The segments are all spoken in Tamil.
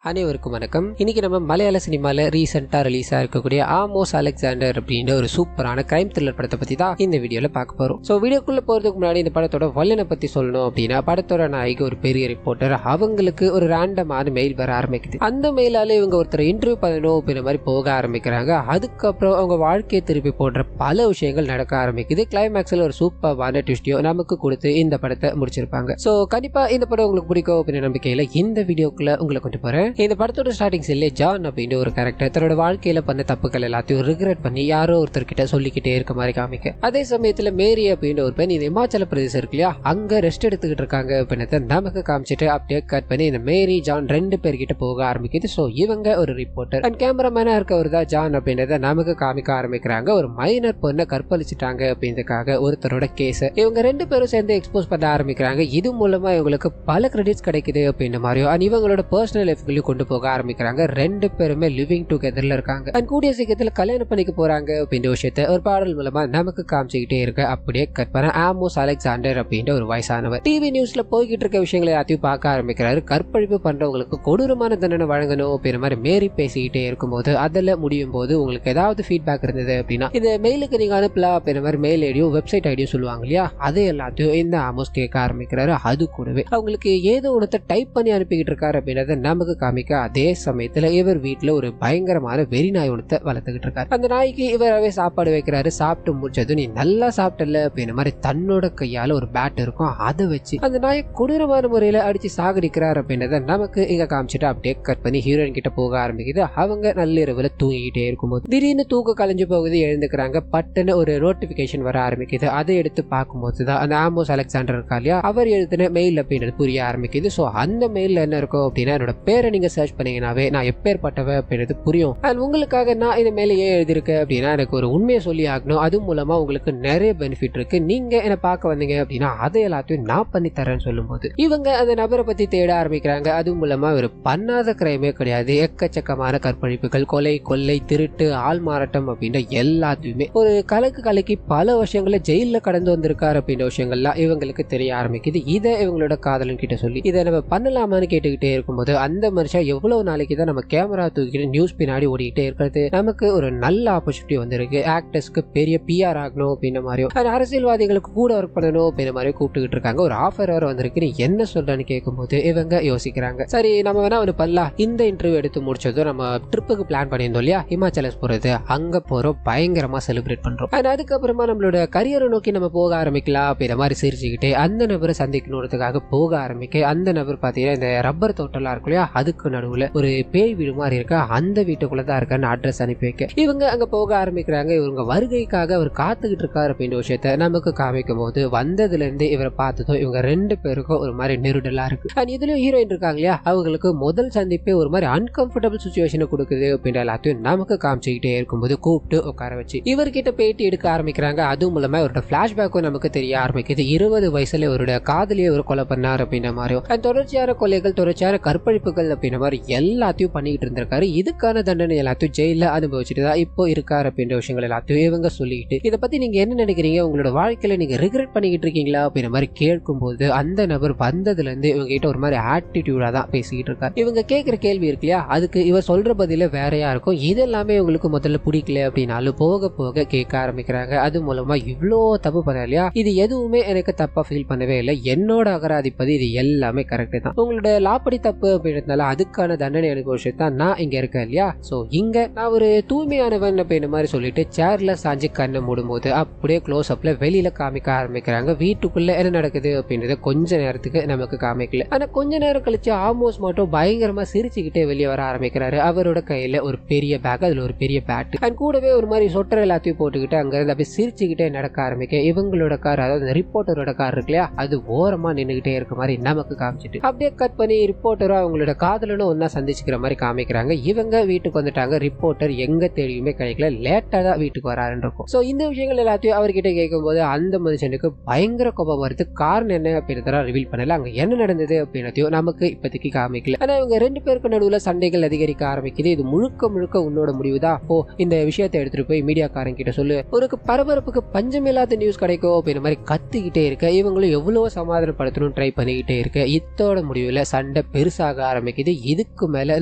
அனைவருக்கும் வணக்கம். இன்னைக்கு நம்ம மலையாள சினிமால ரீசெண்டா ரிலீஸ் இருக்கக்கூடிய ஆமோஸ் அலெக்சாண்டர் அப்படின்ற ஒரு சூப்பரான கிரைம் த்ரில்லர் படத்தை பத்தி தான் இந்த வீடியோல பார்க்க போறோம். சோ வீடியோக்குள்ள போறதுக்கு முன்னாடி இந்த படத்தோட வல்லனை பத்தி சொல்லணும் அப்படின்னா, படத்தோட நாயகி ஒரு பெரிய ரிப்போர்ட்டர். அவங்களுக்கு ஒரு ரேண்டமான மெயில் வர ஆரம்பிக்குது. அந்த மெயிலால இவங்க ஒருத்தர் இன்டர்வியூ பண்ணணும் அப்படின்ற மாதிரி போக ஆரம்பிக்கிறாங்க. அதுக்கப்புறம் அவங்க வாழ்க்கையை திருப்பி போடுற பல விஷயங்கள் நடக்க ஆரம்பிக்குது. கிளைமேக்ஸ்ல ஒரு சூப்பரான ட்விஸ்டையும் நமக்கு கொடுத்து இந்த படத்தை முடிச்சிருப்பாங்க. சோ கண்டிப்பா இந்த படம் உங்களுக்கு பிடிக்கும் அப்படின்ற நம்பிக்கையில இந்த வீடியோக்குள்ள உங்களை கொண்டு போறேன். இந்த படத்தோட ஸ்டார்டிங் சீன்ல ஜான் அப்படின்ற ஒரு கேரக்டர் தன்னோட வாழ்க்கையில பண்ண தப்புகள் எல்லாத்தையும் ரிக்ரெட் பண்ணி யாரோ ஒருத்தர் கிட்ட சொல்லிக்கிட்டே இருக்க மாதிரி காமிக்க. அதே சமயத்துல மேரி அப்படின்ற ஒரு பெண் இந்த இமாச்சல பிரதேசம் இருக்கு இல்லையா, அங்க ரெஸ்ட் எடுத்துக்கிட்டு இருக்காங்க அப்படின்றத நமக்கு காமிச்சிட்டு அப்படியே கட் பண்ணி இந்த மேரி ஜான் ரெண்டு பேர்கிட்ட போக ஆரம்பிக்குது. சோ இவங்க ஒரு ரிப்போர்ட்டர் அண்ட் கேமராமேனா இருக்கவர் தான் ஜான் அப்படின்றத நமக்கு காமிக்க ஆரம்பிக்கிறாங்க. ஒரு மைனர் பொண்ணை கற்பழிச்சிட்டாங்க அப்படின்றதுக்காக ஒருத்தரோட கேஸ் இவங்க ரெண்டு பேரும் சேர்ந்து எக்ஸ்போஸ் பண்ண ஆரம்பிக்கிறாங்க. இது மூலமா இவங்களுக்கு பல கிரெடிட்ஸ் கிடைக்குது அப்படின்ற மாதிரியும் அண்ட் இவங்களோட பர்சனல் லைஃப் கொண்டு போக ஆரம்பிக்கிறாங்க. ரெண்டு பேருமே லிவிங் டுகெதர்ல இருக்காங்க அண்ட் கூடிய சீக்கிரத்துல கல்யாணம் பண்ணிக்க போறாங்க அப்படின்ற விஷயத்தை ஒரு பாடல் மூலமா நமக்கு காமிச்சுக்கிட்டே இருக்க. அப்படியே கட் பண்ண ஆமோஸ் அலெக்சாண்டர் அப்படின்ற ஒரு வயசானவர் டிவி நியூஸ்ல போய்கிட்டு இருக்க விஷயங்களை எல்லாத்தையும் பார்க்க ஆரம்பிக்கிறாரு. கற்பழிப்பு பண்றவங்களுக்கு கொடூரமான தண்டனை வழங்கணும் அப்படின்ற மாதிரி மேரி பேசிக்கிட்டே இருக்கும்போது அதில் முடியும் போது உங்களுக்கு ஏதாவது ஃபீட்பேக் இருந்தது அப்படின்னா இந்த மெயிலுக்கு நீங்க அனுப்பலாம் அப்படின்ற மாதிரி மெயில் ஐடியோ வெப்சைட் ஐடியோ சொல்லுவாங்க இல்லையா, அது எல்லாத்தையும் இந்த ஆமோஸ் கேட்க ஆரம்பிக்கிறாரு. அது கூடவே அவங்களுக்கு ஏதோ ஒன்றத்தை டைப் பண்ணி அனுப்பிக்கிட்டு இருக்காரு அப்படின்றத நமக்கு காமிக்க. அதே சமயத்துல இவர் வீட்டுல ஒரு பயங்கரமான வெறி நாய் ஒன்றத்தை வளர்த்துக்கிட்டு இருக்காரு. அந்த நாய்க்கு இவராவே சாப்பாடு வைக்கிறாரு. சாப்பிட்டு முடிச்சதும் நீ நல்லா சாப்பிட்டல அப்படின்ற மாதிரி தன்னோட கையால ஒரு பேட் இருக்கும், அதை வச்சு அந்த நாயை கொடூரமான முறையில அடிச்சு சாகடிக்கிறார் அப்படின்றத நமக்கு இங்க காமிச்சிட்டு அப்படியே கட் பண்ணி ஹீரோயின் கிட்ட போக ஆரம்பிக்குது. அவங்க நள்ளிரவுல தூங்கிக்கிட்டே இருக்கும்போது திடீர்னு தூக்க கலைஞ்சு போகுது. எழுந்துக்கிறாங்க. பட்டுன்னு ஒரு நோட்டிபிகேஷன் வர ஆரம்பிக்குது. அதை எடுத்து பார்க்கும்போது தான் அந்த ஆமோஸ் அலெக்சாண்டர் இருக்கா இல்லையா, அவர் எழுதின மெயில் அப்படின்றது புரிய ஆரம்பிக்குது. சோ அந்த மெயில்ல என்ன இருக்கும் அப்படின்னா, என்னோட பேரை நீங்க சர்ச் பண்ணீங்கன்னாவே நான் எப்பேற்பட்டவ அப்படின்றது புரியும். அண்ட் உங்களுக்காக நான் இந்த மேல ஏன் எழுதியிருக்கேன் அப்படின்னா, எனக்கு ஒரு உண்மையை சொல்லி ஆகணும். அது மூலமா உங்களுக்கு நிறைய பெனிஃபிட் இருக்கு. நீங்க என்ன பார்க்க வந்தீங்க அப்படின்னா அதை எல்லாத்தையும் நான் பண்ணி தரேன்னு சொல்லும்போது இவங்க அந்த நபரை பத்தி தேட ஆரம்பிக்கிறாங்க. அது மூலமா ஒரு பண்ணாத கிரைமே கிடையாது. எக்கச்சக்கமான கற்பழிப்புகள், கொலை, கொள்ளை, திருட்டு, ஆள் மாறாட்டம் அப்படின்ற எல்லாத்தையுமே ஒரு கலக்கி பல வருஷங்களை ஜெயில கடந்து வந்திருக்காரு அப்படின்ற விஷயங்கள்லாம் இவங்களுக்கு தெரிய ஆரம்பிக்குது. இதை இவங்களோட காதலன் கிட்ட சொல்லி இதை நம்ம பண்ணலாமான்னு கேட்டுக்கிட்டே இருக்கும்போது அந்த மனுஷன் எவ்வளவு நாளைக்கு தான் நம்ம கேமரா தூக்கிட்டு நியூஸ் பின்னாடி ஓடிக்கிட்டே இருக்கிறது, நமக்கு ஒரு நல்ல ஆப்பர்ச்சுனிட்டி வந்திருக்கு. ஆக்டர்ஸ்க்கு பெரிய பிஆர் ஆகணும் அப்படின்ற மாதிரியும் அரசியல்வாதிகளுக்கு கூட ஒர்க் பண்ணணும் அப்படின்ற மாதிரியும் கூப்பிட்டுக்கிட்டு இருக்காங்க. ஒரு ஆஃபர் வர வந்திருக்கு, நீ என்ன சொல்றன்னு கேட்கும்போது இவங்க யோசிக்கிறாங்க. சரி நம்ம வேணா ஒன்று பண்ணலாம். இந்த இன்டர்வியூ எடுத்து முடிச்சதும் நம்ம ட்ரிப்புக்கு பிளான் பண்ணியிருந்தோம் இல்லையா, ஹிமாச்சலஸ் போறது, அங்க போறோம், பயங்கரமா செலிப்ரேட் பண்றோம். அதுக்கப்புறமா நம்மளோட கரியரை நோக்கி நம்ம போக ஆரம்பிக்கலாம் அப்படின்ற மாதிரி சிரிச்சுக்கிட்டு அந்த நபரை சந்திக்கணுன்றதுக்காக போக ஆரம்பிக்க. அந்த நபர் பாத்தீங்கன்னா இந்த ரப்பர் தோட்டம்லாம் இருக்கும் இல்லையா, அதுக்கு நடுவுல ஒரு பேய் வீடு மாதிரி இருக்க, அந்த வீட்டுக்குள்ளதான் இருக்கான்னு அட்ரஸ் அனுப்பி வைக்க இவங்க அங்க போக ஆரம்பிக்கிறாங்க. இவங்க வருகைக்காக அவர் காத்துக்கிட்டு இருக்காரு அப்படின்ற விஷயத்த நமக்கு காமிக்கும் போது வந்ததுல இருந்து இவரை பார்த்ததும் இவங்க ரெண்டு பேருக்கும் ஒரு மாதிரி நெருடலா இருக்கு. அண்ட் இதுலயும் ஹீரோயின் இருக்காங்க இல்லையா, அவங்களுக்கு முதல் சந்திப்பே ஒரு மாதிரி அன்கம்ஃபர்டபுள் சிச்சுவேஷனை கொடுக்குது அப்படின்ற எல்லாத்தையும் நமக்கு காமிச்சுக்கிட்டே இருக்கும்போது கூப்பிட்டு உட்கார வச்சு இவர்கிட்ட பேட்டி எடுக்க ஆரம்பிக்கிறாங்க. அது மூலமா இவரோட பிளாஷ்பேக்கும் நமக்கு தெரிய ஆரம்பிக்குது. 20 வயசுல இவரோட காதலியை ஒரு கொலை பண்ணார் அப்படின்ற மாதிரியும் தொடர்ச்சியான கொலைகள், தொடர்ச்சியான கற்பழிப்புகள் அப்படின்ற மாதிரி எல்லாத்தையும் பண்ணிக்கிட்டு இருந்திருக்காரு. இதுக்கான தண்டனை எல்லாத்தையும் ஜெயில அனுபவிச்சுட்டு தான் இப்போ இருக்காரு அப்படின்ற விஷயங்கள் எல்லாத்தையும் இவங்க சொல்லிக்கிட்டு இதை பத்தி நீங்க என்ன நினைக்கிறீங்க, உங்களோட வாழ்க்கையில நீங்க ரிக்ரெட் பண்ணிக்கிட்டு இருக்கீங்களா அப்படின்ற மாதிரி கேட்கும்போது அந்த நபர் வந்ததுல இருந்து இவங்க கிட்ட ஒரு மாதிரி ஆட்டிடியூடா தான் பேசிக்கிட்டு இருக்காரு. இவங்க கேட்கிற கேள்வி இருக்கு இல்லையா, அதுக்கு இவர் சொல்ற பதில வேறையா இருக்கும். இதெல்லாமே இவங்களுக்கு முதல்ல பிடிக்கல அப்படின்னாலும் போக போக கேட்க ஆரம்பிக்கிறாங்க. அது மூலமா இவ்வளோ தப்பு பண்ண இல்லையா, இது எதுவுமே எனக்கு தப்பா ஃபீல் பண்ணவே இல்லை, என்னோட அகராதிப்பதி இது எல்லாமே கரெக்ட் தான், உங்களோட லாப்படி தப்பு அப்படின்றதுனால அதுக்கான தண்டனை அனுபவிச்சுட்டு தான் நான் இங்க இருக்கேன் இல்லையா. சோ இங்க நான் ஒரு தூய்மையானவன் அப்படின்ற மாதிரி சொல்லிட்டு சேர்ல சாஞ்சு கண்ணை மூடும்போது அப்படியே க்ளோஸ் அப்ல வெளியில காமிக்க ஆரம்பிக்கிறாங்க. வீட்டுக்குள்ள என்ன நடக்குது அப்படின்றத கொஞ்ச நேரத்துக்கு நமக்கு காமிக்கல. ஆனா கொஞ்ச நேரம் கழிச்சு ஆமோஸ் மட்டும் பயங்கரமா சிரிச்சுக்கிட்டே வெளியே வர ஆரம்பிக்கிறாரு. அவரோட கையில ஒரு பெரிய பேக், அதுல ஒரு பெரிய பேட் அண்ட் கூடவே ஒரு மாதிரி சொட்டர் எல்லாத்தையும் போட்டுக்கிட்டு அங்க இருந்து அப்படியே சிரிச்சுக்கிட்டே நடக்க ஆரம்பிக்க. இவங்களோட கார், அதாவது ரிப்போர்ட்டரோட கார் இருக்கு இல்லையா, அது ஓரமா நின்றுகிட்டே இருக்க மாதிரி நமக்கு காமிச்சிட்டு அப்படியே கட் பண்ணி ரிப்போர்ட்டரும் அவங்களோட காதலனும் ஒன்னா சந்திச்சுக்கிற மாதிரி காமிக்கிறாங்க. இவங்க வீட்டுக்கு வந்துட்டாங்க. ரிப்போர்ட்டர் எங்க தேடியுமே கிடைக்கல, லேட்டா தான் வீட்டுக்கு வராருன்னு இருக்கும். சோ இந்த விஷயங்கள் எல்லாத்தையும் அவர்கிட்ட கேட்கும் போது அந்த மனுஷனுக்கு பயங்கர கோபம் வருது. காரணம் என்ன அப்படின்றத ரிவீல் பண்ணல, அங்க என்ன நடந்தது அப்படின்றதையும் நமக்கு இப்போதைக்கு காமிக்கல. ஆனா இவங்க ரெண்டு பேருக்கு நடுவுல சண்டைகள் அதிகரிக்க ஆரம்பிக்குது. இது முழுக்க முழுக்க உன்னோட முடிவுதான், ஓ இந்த விஷயத்தை எடுத்துட்டு போய் மீடியாக்காரங்க கிட்ட சொல்லு, ஒரு பரபரப்புக்கு பஞ்சமில்லாத நியூஸ் கிடைக்கும் அப்படின்ற மாதிரி கத்திக்கிட்டே இருக்க. இவங்களும் எவ்வளவோ சமாதானப்படுத்தணும் ட்ரை பண்ணிக்கிட்டே இருக்க. இத்தோட முடிவுல சண்டை பெருசாக ஆரம்பிக்குது. இதுக்கு மேல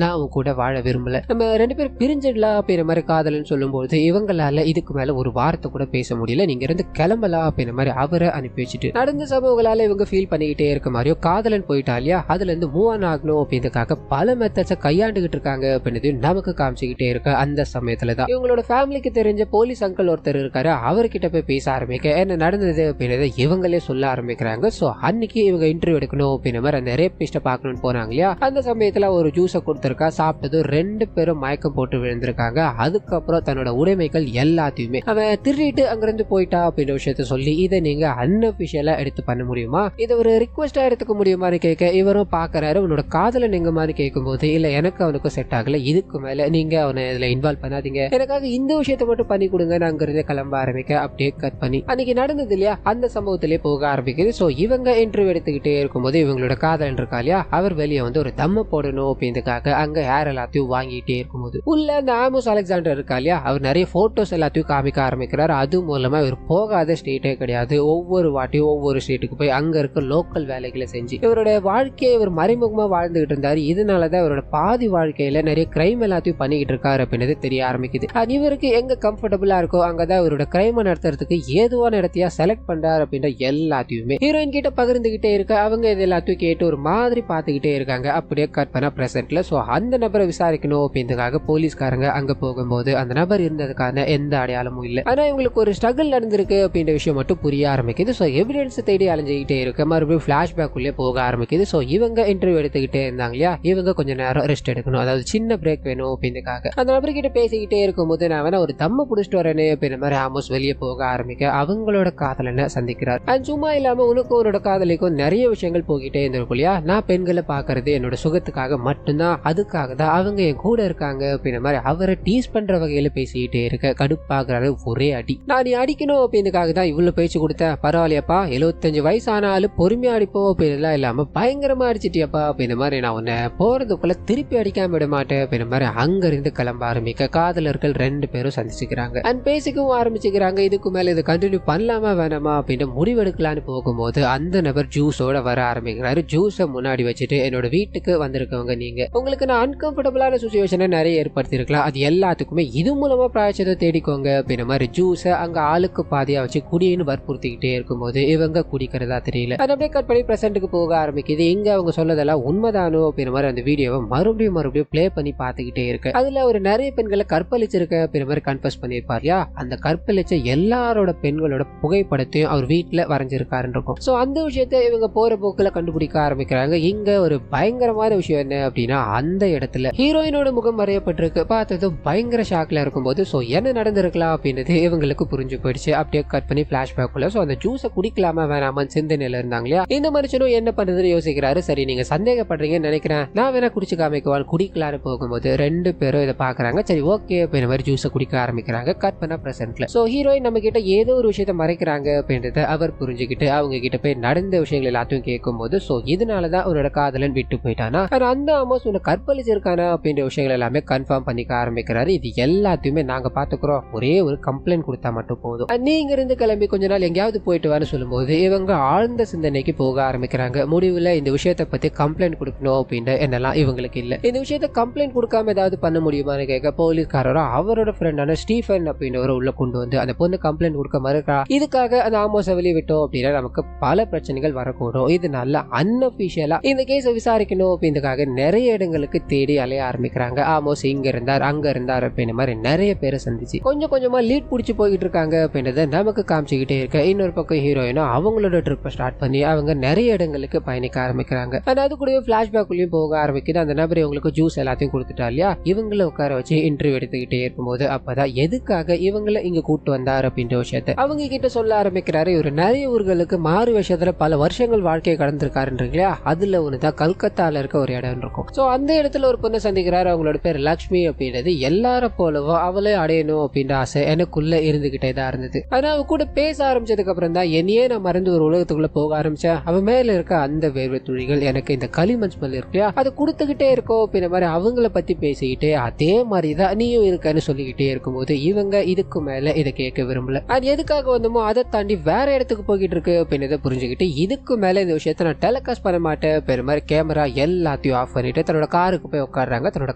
நான் அவன் கூட வாழ விரும்பல, நம்ம 2 பேரும் பிரிஞ்சிடலாம் அப்படின்ற மாதிரி காதலன்னு சொல்லும்போது இவங்களால இதுக்கு மேல ஒரு வார்த்தை கூட பேச முடியல, நீங்க இருந்து கிளம்பலாம் அப்படின்ற மாதிரி அவரை அனுப்பி வச்சுட்டு நடந்த சம்பவங்களால இவங்க ஃபீல் பண்ணிக்கிட்டே இருக்க மாதிரியோ காதலன் போயிட்டா இல்லையா, அதுல இருந்து மூவ் ஆன் ஆகணும் அப்படின்றதுக்காக பல மெத்தட்ஸை கையாண்டுகிட்டு இருக்காங்க அப்படின்னு நமக்கு காமிச்சுக்கிட்டே இருக்க அந்த சமயத்துலதான் இவங்களோட ஃபேமிலிக்கு தெரிஞ்ச போலீஸ் அங்கிள் ஒருத்தர் இருக்காரு, அவர்கிட்ட போய் பேச ஆரம்பிக்க என்ன நடந்தது அப்படின்றத இவங்களே சொல்ல ஆரம்பிக்கிறாங்க. சோ அன்னைக்கு இவங்க இன்டர்வியூ எடுக்கணும் அப்படின்ற மாதிரி அந்த ரேபிஸ்ட பாக்கணும்னு போனாங்க இல்லையா, அந்த சமயத்துல ஒரு ஜூஸை கொடுத்திருக்கா, சாப்பிட்டது 2 பேரும் மயக்கம் போட்டு விழுந்திருக்காங்க. அதுக்கப்புறம் தன்னோட உடைமைகள் எல்லாத்தையுமே அவன் திருடிட்டு அங்கிருந்து போயிட்டா அப்படின்ற விஷயத்த சொல்லி இதை நீங்க அன்அபிஷியலா எடுத்து பண்ண முடியுமா, இதை ஒரு ரிக்வெஸ்டா எடுத்துக்க முடியுமான்னு கேட்க இவரும் பாக்குறாரு. உன்னோட காதல நீங்க மாதிரி கேட்கும் போது இல்ல எனக்கு அவனுக்கும் செட் ஆகல, இதுக்கு மேல நீங்க அவனை இதுல இன்வால்வ் பண்ணாதீங்க, எனக்காக இந்த விஷயத்த மட்டும் பண்ணி கொடுங்க, நான் அங்கிருந்து கிளம்ப ஆரம்பிக்க. அப்படியே கட் பண்ணி அன்னைக்கு நடந்தது இல்லையா அந்த சம்பவத்திலே போக ஆரம்பிக்குது. சோ இவங்க இன்டர்வியூ எடுத்துக்கிட்டே இருக்கும்போது இவங்களோட காதலன் இருக்கா இல்லையா, அவர் வெளியே வந்து ஒரு தம்ம போடணும் அப்படின்றதுக்காக அங்க ஹேர் எல்லாத்தையும் வாங்கிட்டே இருக்கும்போது உள்ள அந்த ஆமோஸ் அலெக்சாண்டர் இருக்கா இல்லையா, அவர் நிறைய போட்டோஸ் எல்லாத்தையும் காமிக்க ஆரம்பிக்கிறார். அது மூலமா இவர் போகாத ஸ்டேட்டே கிடையாது, ஒவ்வொரு வாட்டியும் ஒவ்வொரு ஸ்டேட்டுக்கு போய் அங்க இருக்க லோக்கல் வேலைகளை செஞ்சு இவரோட வாழ்க்கையை இவர் மறைமுகமா வாழ்ந்துகிட்டு இருந்தாரு. இதனாலதான் இவரோட பாதி வாழ்க்கையில நிறைய கிரைம் எல்லாத்தையும் பண்ணிக்கிட்டு இருக்காரு அப்படின்னு தெரிய ஆரம்பிக்குது. இவருக்கு எங்க கம்ஃபர்டபுளா இருக்கோ அங்கதான் இவரோட கிரைம் நடத்துறதுக்கு ஏதுவான இடத்தையா செலக்ட் பண்றாரு அப்படின்ற எல்லாத்தையுமே ஹீரோயின் கிட்ட பகிர்ந்துகிட்டே இருக்க அவங்க இது எல்லாத்தையும் கேட்டு ஒரு மாதிரி பாத்துக்கிட்டே இருக்காங்க. அப்படியே கட் பண்ண பிரசன்ட்ல சோ அந்த நபரை விசாரிக்கணும் அப்படின்றதுக்காக போலீஸ்காரங்க அங்க போகும்போது அந்த நபர் இருந்ததுக்கான எந்த அடையாளமும் இல்லை. ஆனா இவங்களுக்கு ஒரு ஸ்ட்ரகிள் நடந்திருக்கு அப்படின்ற விஷயம் மட்டும் புரிய ஆரம்பிக்குது. சோ எவிடன்ஸ் தேடி அலைஞ்சுக்கிட்டே இருக்க மறுபடியும் பிளாஷ்பேக் உள்ளே போக ஆரம்பிக்குது. சோ இவங்க இன்டர்வியூ எடுத்துக்கிட்டே இருந்தாங்க இல்லையா, இவங்க கொஞ்சம் நேரம் ரெஸ்ட் எடுக்கணும், அதாவது சின்ன பிரேக் வேணும் அப்படின்றதுக்காக அந்த நபர்கிட்ட பேசிக்கிட்டே இருக்கும்போது நான் வேணா ஒரு தம்ம புடிச்சிட்டு வரேன்னு அப்படின்ற மாதிரி ஆமோஸ் வெளியே போக ஆரம்பிக்க அவங்களோட காதலனை சந்திக்கிறார். அண்ட் சும்மா இல்லாம உனக்கும் உன்னோட காதலிக்கும் நிறைய விஷயங்கள் போகிட்டே இருந்திருக்கும் இல்லையா, நான் பெண்களை பாக்குறது என்னோட சுகத்துக்காக மட்டும்தான், அதுக்காக தான் அவங்க என் கூட இருக்காங்க அப்படின்ற மாதிரி அவரை டீஸ் பண்ற வகையில பேசிக்கிட்டே இருக்க கடுப்பாகிறாரு. ஒரே அடி, நான் நீ அடிக்கணும் அப்படின்றதுக்காக தான் இவ்வளவு பேச்சு கொடுத்தேன், பரவாயில்லையாப்பா 75 வயசு ஆனாலும் பொறுமையா அடிப்போம் அப்படின்லாம் இல்லாம பயங்கரமா அடிச்சிட்டியாப்பா அப்படின்ற மாதிரி நான் உன்னை போறதுக்குள்ள திருப்பி அடிக்காம விட மாட்டேன் அப்படின்ற மாதிரி அங்க இருந்து கிளம்ப ஆரம்பிக்க காதலர்கள் 2 பேரும் சந்திச்சுக்கிறாங்க அண்ட் பேசிக்கவும் ஆரம்பிச்சுக்கிறாங்க. இதுக்கு மேல இது கண்டினியூ பண்ணலாமா வேணாமா அப்படின்னு முடிவெடுக்கலான்னு போகும்போது அந்த நபர் ஜூஸோட வர ஆரம்பிக்கிறாரு. ஜூஸை முன்னாடி வச்சுட்டு என்னோட வீட்டுக்கு வந்திருக்கவங்க நீங்க, உங்களுக்கு நான் அன்கம்ஃபர்டபுளான சிச்சுவேஷனை நிறைய ஏற்படுத்தி இருக்கலாம், அது எல்லாத்துக்குமே இது மூலமா பிராய்ச்சத்தை தேடிக்கோங்க அப்படின்ற மாதிரி ஜூஸை அங்க ஆளுக்கு பாதியா வச்சு குடியின்னு வற்புறுத்திக்கிட்டே இருக்கும்போது இவங்க குடிக்கிறதா தெரியல. அது அப்படியே கட் பண்ணி பிரசன்ட்டுக்கு போக ஆரம்பிக்குது. இங்க அவங்க சொல்லதெல்லாம் உண்மைதானோ அப்படின்ற மாதிரி அந்த வீடியோவை மறுபடியும் பிளே பண்ணி பார்த்துக்கிட்டே இருக்கு. அதுல ஒரு நிறைய பெண்களை கற்பழிச்சிருக்க அப்படின்ற மாதிரி கன்ஃபஸ் பண்ணியிருப்பார் இல்லையா, அந்த கற்பழிச்ச எல்லாரோட பெண்களோட புகைப்படத்தையும் அவர் வீட்டுல வரைஞ்சிருக்காருன்னு இருக்கும். சோ அந்த விஷயத்தை இவங்க போற போக்குல கண்டுபிடிக்க ஆரம்பிக்கிறாங்க. இங்க ஒரு பயங்கரமான விஷயம் என்ன அப்படின்னா அந்த இடத்துல ஹீரோயினோட முகம் வரையப்பட்டிருக்கு. பார்த்ததும் பயங்கர ஷாக்ல இருக்கும்போது சோ என்ன நடந்திருக்கலாம் அப்படின்றது இவங்களுக்கு புரிஞ்சு போயிடுச்சு. அப்படியே கட் பண்ணி பிளாஷ்பேக் உள்ள சோ அந்த ஜூஸை குடிக்கலாமா வேணாமான்னு சிந்தனையில இருந்தாங்க இல்லையா, இந்த மனுஷனும் என்ன பண்றதுன்னு யோசிக்கிறாரு. சரி நீங்க சந்தேகப்படுறீங்கன்னு நினைக்கிறேன், நான் வேணா குடிச்சு காமிக்குவான் குடிக்கலான்னு போகும்போது 2 பேரும் இதை பாக்குறாங்க. சரி ஓகே அப்படின்ற மாதிரி ஜூஸை குடிக்க ஆரம்பிக்கிறாங்க. கட் பண்ண பிரசன்ட்ல சோ ஹீரோயின் நம்ம கிட்ட ஏதோ ஒரு விஷயத்த மறைக்கிறாங்க அப்படின்றத அவர் புரிஞ்சுக்கிட்டு அவங்க கிட்ட போய் நடந்த விஷயங்கள் எல்லாத்தையும் கேட்கும் போது சோ இதனாலதான் அவரோட காதலன் விட்டு போயிட்டானா, அந்த ஆமோஸ் உன்னை கற்பழிச்சிருக்கானா அப்படின்ற விஷயங்கள் எல்லாமே கன்ஃபார்ம் பண்ணிக்க ஆரம்பிக்கிறாரு. இது எல்லாத்தையுமே நாங்க பாத்துக்கிறோம், ஒரே ஒரு கம்ப்ளைண்ட் கொடுத்தா மட்டும் போதும், நீங்க இருந்து கிளம்பி கொஞ்ச நாள் எங்கேயாவது போயிட்டு வான்னு சொல்லும்போது இவங்க ஆழ்ந்த சிந்தனைக்கு போக ஆரம்பிக்கிறாங்க. முடிவுல இந்த விஷயத்தை பத்தி கம்ப்ளைண்ட் கொடுக்கணும் அப்படின்னு என்னெல்லாம் இவங்களுக்கு இல்ல. இந்த விஷயத்த கம்ப்ளைண்ட் கொடுக்காம ஏதாவது பண்ண முடியுமான்னு கேட்க போலீஸ்காரரும் அவரோட ஃப்ரெண்டான ஸ்டீஃபன் அப்படின்றவரை உள்ள கொண்டு வந்து அந்த பொண்ணு கம்ப்ளைண்ட் கொடுக்க மறுக்கா, இதுக்காக அந்த ஆமோஸை வெளியே விட்டோம் அப்படின்னா நமக்கு பல பிரச்சனைகள் வரக்கூடும், இது நல்ல அன்அபிஷியலா இந்த கேஸை விசாரிக்கணும் அப்படின்றதுக்காக நிறைய இடங்களுக்கு தேடி அலைய ஆரம்பிக்கிறாங்க. ஆமோஸ் இங்க இருந்தார் அங்க இருந்தார் அப்படின்ற மாதிரி நிறைய பேரை சந்திச்சு கொஞ்சம் கொஞ்சமா லீட் பிடிச்சி போயிட்டு இருக்காங்க அப்படின்றத நமக்கு காமிச்சுக்கிட்டே இருக்க. இன்னொரு பக்கம் ஹீரோயினும் அவங்களோட ட்ரிப்பை ஸ்டார்ட் பண்ணி அவங்க நிறைய இடங்களுக்கு பயணிக்க ஆரம்பிக்கிறாங்க. அது கூட பிளாஷ்பேக்குள்ளேயும் போக ஆரம்பிக்குது. அந்த நபர் இவங்களுக்கு ஜூஸ் எல்லாத்தையும் கொடுத்துட்டா இல்லையா, இவங்களை உட்கார வச்சு இன்டர்வியூ எடுத்துக்கிட்டே இருக்கும்போது அப்பதான் எதுக்காக இவங்களை இங்க கூட்டு வந்தார் அப்படின்ற விஷயத்த அவங்க கிட்ட சொல்ல ஆரம்பிக்கிறாரு. இவர் நிறைய ஊர்களுக்கு மாறு விஷயத்துல பல வருஷங்கள் வாழ்க்கையை கடந்திருக்காருன்றீங்களா, அதுல ஒண்ணுதான் கல்கத்தால இருக்க ஒரு இடம் இருக்கும். சோ அந்த இடத்துல ஒரு பொண்ணை சந்திக்கிறாரு. அவங்களோட பேர் லக்ஷ்மி அப்படின்றது. எல்லார போலவும் அவளே அடையணும் அப்படின்ற ஆசை எனக்குள்ள இருந்துகிட்டே தான் இருந்தது. ஆனா அவ கூட பேச ஆரம்பிச்சதுக்கு அப்புறம் தான் என்னையே நான் மறந்து ஒரு உலகத்துக்குள்ள போக ஆரம்பிச்சேன். அவன் மேல இருக்க அந்த வேர்வை துளிகள் எனக்கு இந்த களிமண் ஸ்மெல் இருக்கு அதை கொடுத்துக்கிட்டே இருக்கோ அப்படின்ற மாதிரி அவங்கள பத்தி பேசிக்கிட்டே அதே மாதிரிதான் நீயும் இருக்கன்னு சொல்லிக்கிட்டே இருக்கும்போது இவங்க இதுக்கு மேல இதை கேட்க விரும்பல. அது எதுக்காக வந்தோமோ அதை தாண்டி வேற இடத்துக்கு போய்கிட்டு இருக்கு அப்படின்னு புரிஞ்சுக்கிட்டு இதுக்கு மேல இந்த விஷயத்த நான் டெலிகாஸ்ட் பண்ண மாட்டேன் பெரு மாதிரி கேமரா எல்லாத்தையும் எல்லாத்தையும் ஆஃப் பண்ணிட்டு தன்னோட காருக்கு போய் உட்காடுறாங்க. தன்னோட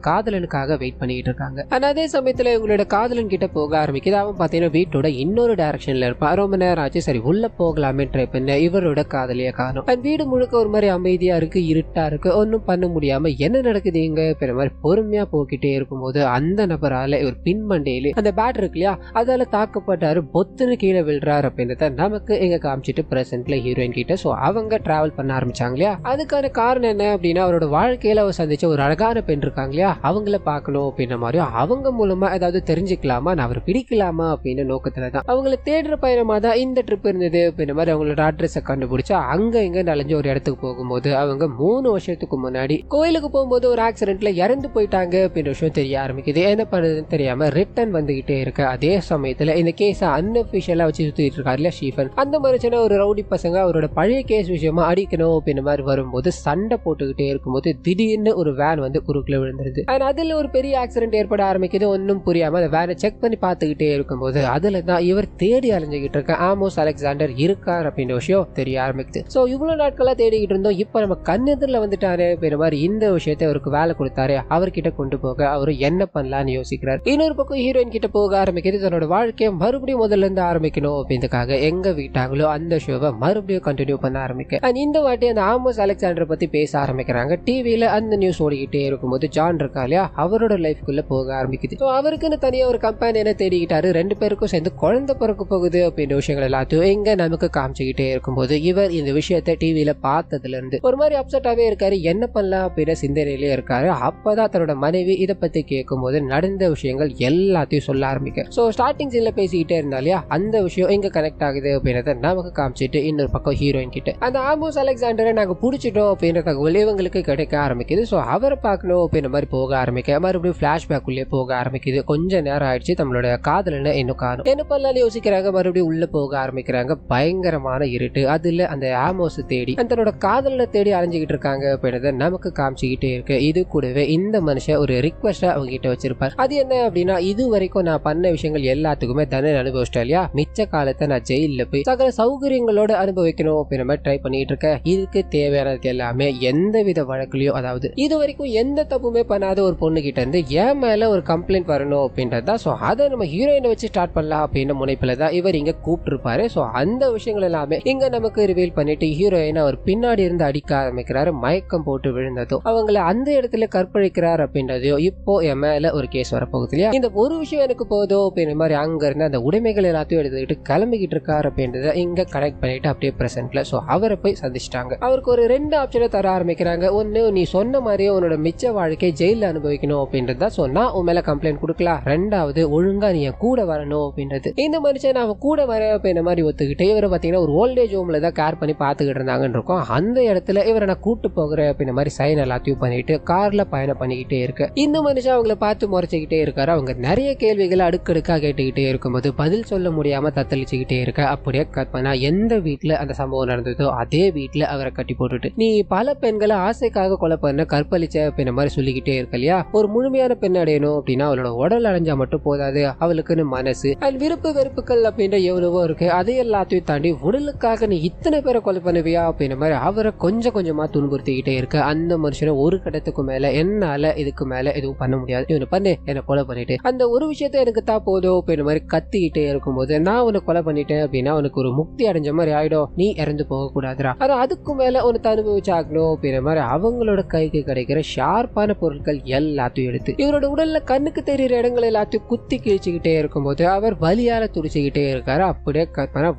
காதலனுக்காக வெயிட் பண்ணிட்டு இருக்காங்க. ஆனா அதே சமயத்துல இவங்களோட காதலன் கிட்ட போக ஆரம்பிக்குது. அவன் பாத்தீங்கன்னா வீட்டோட இன்னொரு டைரக்ஷன்ல இருப்பான். ரொம்ப நேரம் ஆச்சு, சரி உள்ள போகலாமே ட்ரை பண்ண இவரோட காதலிய காணும். வீடு முழுக்க ஒரு மாதிரி அமைதியா இருக்கு, இருட்டா இருக்கு, ஒன்னும் பண்ண முடியாம என்ன நடக்குது இங்க மாதிரி பொறுமையா போக்கிட்டே இருக்கும்போது அந்த நபரால இவர் பின்மண்டையில அந்த பேட் இருக்கு இல்லையா, அதால தாக்கப்பட்டாரு, பொத்துன்னு கீழே விழுறாரு அப்படின்றத நமக்கு எங்க காமிச்சிட்டு பிரசன்ட்ல ஹீரோயின் கிட்ட அவங்க டிராவல் பண்ண ஆரம்பிச்சாங்க இல்லையா. அதுக்கான காரணம் என்ன அப்படின்னா அவரோட வாழ்க்கையில அவர் சந்திச்ச ஒரு அழகான பெண் இருக்காங்க இல்லையா, அவங்கள பார்க்கணும் அப்படின்ற மாதிரியும் அவங்க மூலமா ஏதாவது தெரிஞ்சுக்கலாமா, நான் அவர் பிடிக்கலாமா அப்படின்னு நோக்கத்துலதான் அவங்கள தேடுற பயணமா தான் இந்த ட்ரிப் இருந்தது அப்படின்ற மாதிரி அவங்களோட அட்ரஸை கண்டுபிடிச்சா அங்க இங்க நலஞ்ச ஒரு இடத்துக்கு போகும்போது அவங்க 3 வருஷத்துக்கு முன்னாடி கோயிலுக்கு போகும்போது ஒரு ஆக்சிடென்ட்ல இறந்து போயிட்டாங்க அப்படின்ற விஷயம் தெரிய ஆரம்பிக்குது. என்ன பண்ணுறதுன்னு தெரியாம ரிட்டர்ன் வந்துகிட்டே இருக்கு. அதே சமயத்துல இந்த கேஸை அன்அபிஷியலா வச்சு சுத்திட்டு இருக்காரு இல்லையா ஷீஃபன், அந்த மனுஷனை ஒரு ரவுடி பசங்க அவரோட பழைய கேஸ் விஷயமா அடிக்கணும் அப்படின்ற மாதிரி வரும்போது சண்டை போட்டுக்கிட்டே இருக்கும்போது திடீர்னு ஒரு வேன் வந்து குறுக்குல விழுந்துருது. அதுல ஒரு பெரிய ஆக்சிடென்ட் ஏற்பட ஆரம்பிக்குது. ஒன்னும் புரியாம அந்த வேனை செக் பண்ணி பார்த்துக்கிட்டே இருக்கும்போது அதுல தான் இவர் தேடி அலைஞ்சுகிட்டு இருக்க ஆமோஸ் அலெக்சாண்டர் இருக்கார் அப்படின்ற விஷயம் தெரிய ஆரம்பிக்குது. சோ இவ்வளவு நாட்களா தேடிக்கிட்டு இருந்தோம், இப்ப நம்ம கண்ணெதிரில் வந்துட்டாரு அப்படின்ற மாதிரி இந்த விஷயத்தை அவருக்கு வேலை கொடுத்தாரு, அவர்கிட்ட கொண்டு போக அவரு என்ன பண்ணலாம்னு யோசிக்கிறார். இன்னொரு பக்கம் ஹீரோயின் கிட்ட போக ஆரம்பிக்கிறது, தன்னோட வாழ்க்கையை மறுபடியும் முதல்ல இருந்து ஆரம்பிக்கணும் அப்படின்றதுக்காக எங்க வீட்டாங்களோ அந்த ஷோவை மறுபடியும் கண்டினியூ பண்ண ஆரம்பிக்க இந்த வாட்டி அந்த ஆமோஸ் அலெக்சாண்டர் பத்தி பேச ஆரம்பிக்கிறாங்க. டிவியில அந்த நியூஸ் ஓடிக்கிட்டே இருக்கும்போது ஜான் இருக்கா இல்லையா, அவரோட லைஃப்குள்ள போக ஆரம்பிக்குது. அவருக்குன்னு தனியா ஒரு கம்பெனியை தேடிக்கிட்டாரு. 2 பேருக்கும் சேர்ந்து குழந்தை பிறக்க போகுது அப்படின்ற விஷயங்கள் எல்லாத்தையும் எங்க நமக்கு காமிச்சுக்கிட்டே இருக்கும்போது இவர் இந்த விஷயத்தை டிவியில பார்த்ததுல இருந்து ஒரு மாதிரி அப்செட்டாவே இருக்காரு. என்ன பண்ணலாம் அப்படின்ற சிந்தனையிலே இருக்காரு. அப்பதான் தன்னோட மனைவி இதை பத்தி கேட்கும் போது நடந்த விஷயங்கள் எல்லாத்தையும் சொல்ல ஆரம்பிக்க ஸ்டார்டிங் சீன்ல பேசிக்கிட்டே இருந்தாலியா அந்த விஷயம் எங்க கனெக்ட் ஆகுது அப்படின்றத நமக்கு காமிச்சிட்டு இன்னொரு பக்கம் ஹீரோயின் கிட்ட அந்த ஆமோஸ் அலெக்சாண்டரை நாங்க பிடிச்சிட்டோம் அப்படின்ற தகவல் இவங்களுக்கு கிடைக்க ஆரம்பிக்குது. அவரை பார்க்கணும் அப்படின்ற மாதிரி போக ஆரம்பிக்க மறுபடியும் பிளாஷ்பேக் உள்ளே போக ஆரம்பிக்குது. கொஞ்ச நேரம் ஆயிடுச்சு, நம்மளோட காதலனை இன்னும் காணும். என்ன பண்ணலாம்னு யோசிக்கிறாங்க. மறுபடியும் உள்ள போக ஆரம்பிக்கிறாங்க. பயங்கரமான இருட்டு. அதுல அந்த ஆமோஸ் தேடி தன்னோட காதலனை தேடி அலைஞ்சுக்கிட்டு இருக்காங்க அப்படின்றத நமக்கு காமிச்சுக்கிட்டே இருக்கு. இது கூடவே இந்த மனுஷன் ஒரு ரிக்வெஸ்டா அவங்க கிட்ட வச்சிருப்பார். அது என்ன அப்படின்னா, இது வரைக்கும் நான் பண்ண விஷயங்கள் எல்லாத்துக்குமே தண்டனை அனுபவிச்சிட்டேன் இல்லையா, மிச்ச காலத்தை நான் ஜெயில போய் சகல சௌகரியங்களோட அனுபவிக்கணும் அப்படின்ற மாதிரி ட்ரை பண்ணிட்டு இருக்கேன். இதுக்கு தேவையானது எல்லாமே எந்த வித வழக்குலயும், அதாவது இது வரைக்கும் எந்த தப்புமே பண்ணாத ஒரு பொண்ணு கிட்ட இருந்து என் மேல ஒரு கம்ப்ளைண்ட் வரணும் அப்படின்றதா. அதை நம்ம ஹீரோயினை வச்சு ஸ்டார்ட் பண்ணலாம் அப்படின்னு முனைப்புல தான் இவர் இங்க கூப்பிட்டு இருப்பாரு. அந்த விஷயங்கள் எல்லாமே இங்க நமக்கு ரிவீல் பண்ணிட்டு ஹீரோயின் அவர் பின்னாடி இருந்து அடிக்க ஆரம்பிக்கிறாரு. மயக்கம் போட்டு விழுந்ததோ அவங்கள அந்த இடத்துல கற்பழிக்கிறார் அப்படின்றதையோ இப்போ என் மேல ஒரு கேஸ் வரப்போகுது இல்லையா, இந்த ஒரு விஷயம் எனக்கு போதும் அப்படின்ற மாதிரி அங்க இருந்து அந்த உடைமைகள் எல்லாத்தையும் எடுத்துக்கிட்டு கிளம்பிக்கிட்டு இருக்காரு அப்படின்றத இங்க கனெக்ட் பண்ணிட்டு அப்படியே பிரசன்ட்ல அவரை போய் சந்திச்சிட்டாங்க. அவருக்கு ஒரு 2 ஆப்ஷனை தர ஆரம்பிக்கிறாங்க. ஒன்னு, நீ சொன்ன மாதிரியே உன்னோட மிச்ச வாழ்க்கை ஜெயில அனுபவிக்கணும் அப்படின்றதா சொன்னா உன் மேல கம்ப்ளைண்ட் கொடுக்கலாம். 2வது, ஒழுங்கா நீ என் கூட வரணும் அப்படின்றது. இந்த மனுஷன் அவன் கூட வர அப்படின்ற மாதிரி ஒத்துக்கிட்டு இவரை பாத்தீங்கன்னா ஒரு ஓல்டேஜ் ஹோம்ல தான் கேர் பண்ணி பாத்துக்கிட்டு இருந்தாங்கன்னு இருக்கும். அந்த இடத்துல இவரை நான் கூட்டு போகிறேன் அப்படின்ற மாதிரி சைன் எல்லாத்தையும் பண்ணிட்டு கார்ல பயணம் பண்ணிக்கிட்டே இருக்க இந்த மனுஷன் அவங்கள பார்த்து முறைச்சுக்கிட்டே இருக்காரு. அவங்க நிறைய கேள்விகளை அடுக்கடுக்கா கேட்டுக்கிட்டே இருக்கும்போது பதில் சொல்ல முடியாம தத்தளிச்சுக்கிட்டே இருக்க அப்படியே கற்பனா எந்த வீட்டுல அந்த சம்பவம் நடந்ததோ அதே வீட்டுல அவரை கட்டி போட்டுட்டு நீ பல பெண்களை ஆசைக்காக கொலை பண்ண கற்பழிச்ச அப்படின்ற மாதிரி சொல்லிக்கிட்டே இருக்க இல்லையா. ஒரு முழுமையான பெண் அடையணும் அப்படின்னா அவளோட உடல் அடைஞ்சா மட்டும் போதாது, அவளுக்குன்னு மனசு அண்ட் விருப்பு வெறுப்புகள் அப்படின்ற எவ்வளவோ இருக்கு. அதை எல்லாத்தையும் தாண்டி உடலுக்காக நீ இத்தனை பேரை கொலை பண்ணுவியா அப்படின்ற மாதிரி அவரை கொஞ்சம் கொஞ்சமா துன்புறுத்திக்கிட்டே இருக்க அந்த மனுஷனை ஒரு கட்டத்துக்கு மேல என்னால இதுக்கு மேல எதுவும் பண்ண முடியாது, இவனை பண்ணு என்ன கொலை பண்ணிட்டு அந்த ஒரு விஷயத்த எனக்கு தான் போதும் அப்படின்ற மாதிரி கத்திக்கிட்டே இருக்கும்போது நான் உன்னை கொலை பண்ணிட்டேன் அப்படின்னா உனக்கு ஒரு முக்தி அடைஞ்ச மாதிரி ஆயிடும், நீ இறந்து போக கூடாதுரா, ஆனா அதுக்கு மேல உனக்கு அனுபவிச்சாகணும் அப்படின்ற மாதிரி அவங்களோட கைக்கு கிடைக்கிற ஷார்ப்பான பொருட்கள் எல்லாத்தையும் எடுத்து இவரோட உடல்ல கண்ணுக்கு தெரியுற இடங்கள் எல்லாத்தையும் குத்தி கிழிச்சுக்கிட்டே இருக்கும்போது அவர் வலியால துடிச்சுக்கிட்டே இருக்காரு. அப்படியே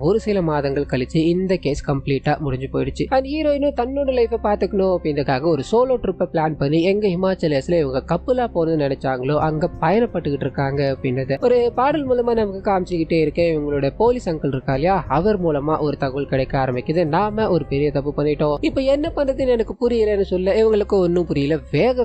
ஒரு சில மாதங்கள் கழிச்சு இந்த கேஸ் கம்ப்ளீட்டா முடிஞ்சு போயிடுச்சு. அந்த ஹீரோயினும் தன்னோட லைஃபை பாத்துக்கணும் அப்படின்றதுக்காக ஒரு சோலோ ட்ரிப்பை பிளான் பண்ணி எங்க ஹிமாச்சலேஸ்ல இவங்க கப்புலா போகணும்னு நினைச்சாங்களோ அங்க பயணப்பட்டுக்கிட்டு இருக்காங்க அப்படின்றத ஒரு பாடல் மூலமா நமக்கு காமிச்சுக்கிட்டே இருக்கேன். இவங்களோட போலீஸ் அங்கிள் இருக்கா இல்லையா, அவர் மூலமா ஒரு தகவல் கிடைக்க ஆரம்பிக்குது. நாம ஒரு பெரிய தப்பு பண்ணிட்டோம், இப்ப என்ன பண்றதுன்னு எனக்கு புரியலன்னு சொல்ல இவங்களுக்கு ஒன்னும் புரியல.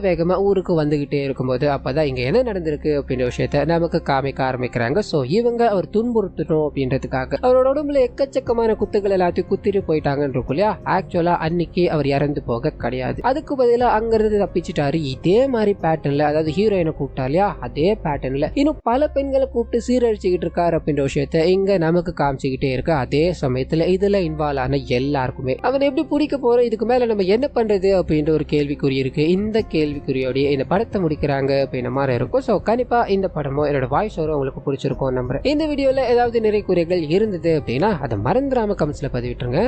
வேகமா ஊருக்கு வந்துகிட்டே இருக்கும்போது அப்பதான் இங்க என்ன நடந்திருக்கு அப்படின்ற விஷயத்த நமக்கு காமிக்க ஆரம்பிக்கிறாங்க. சோ இவங்க அவர் துன்புறுத்தணும் அப்படின்றதுக்காக அவரோட உடம்புல எக்கச்சக்கமான குத்துகள் எல்லாத்தையும் குத்திட்டு போயிட்டாங்கன்னு இருக்கும் இல்லையா. ஆக்சுவலா அன்னைக்கு அவர் இறந்து போக கிடையாது, அதுக்கு பதிலா அங்கிருந்து தப்பிச்சுட்டாரு. இதே மாதிரி பேட்டர்ன்ல, அதாவது ஹீரோயினை கூப்பிட்டா இல்லையா, அதே பேட்டர்ன்ல இன்னும் பல பெண்களை கூப்பிட்டு சீரழிச்சுக்கிட்டு இருக்காரு அப்படின்ற விஷயத்த இங்க நமக்கு காமிச்சுக்கிட்டே இருக்கு. அதே சமயத்துல இதுல இன்வால்வ் ஆன எல்லாருக்குமே அவன் எப்படி பிடிக்க போறோம், இதுக்கு மேல நம்ம என்ன பண்றது அப்படின்ற ஒரு கேள்விக்குறி இருக்கு. இந்த கேள்விக்குறியோடைய இந்த படத்தை முடிக்கிறாங்க அப்படின்ற மாதிரி இருக்கும். ஸோ கண்டிப்பா இந்த படமும் என்னோட வாய்ஸ் ஓவர் உங்களுக்கு பிடிச்சிருக்கும் நம்புறேன். இந்த வீடியோல ஏதாவது நிறை குறைகள் இருந்தது அப்படின்னா அதை மறந்துடாம கமெண்ட்ஸ்ல பதிவிட்டுருங்க.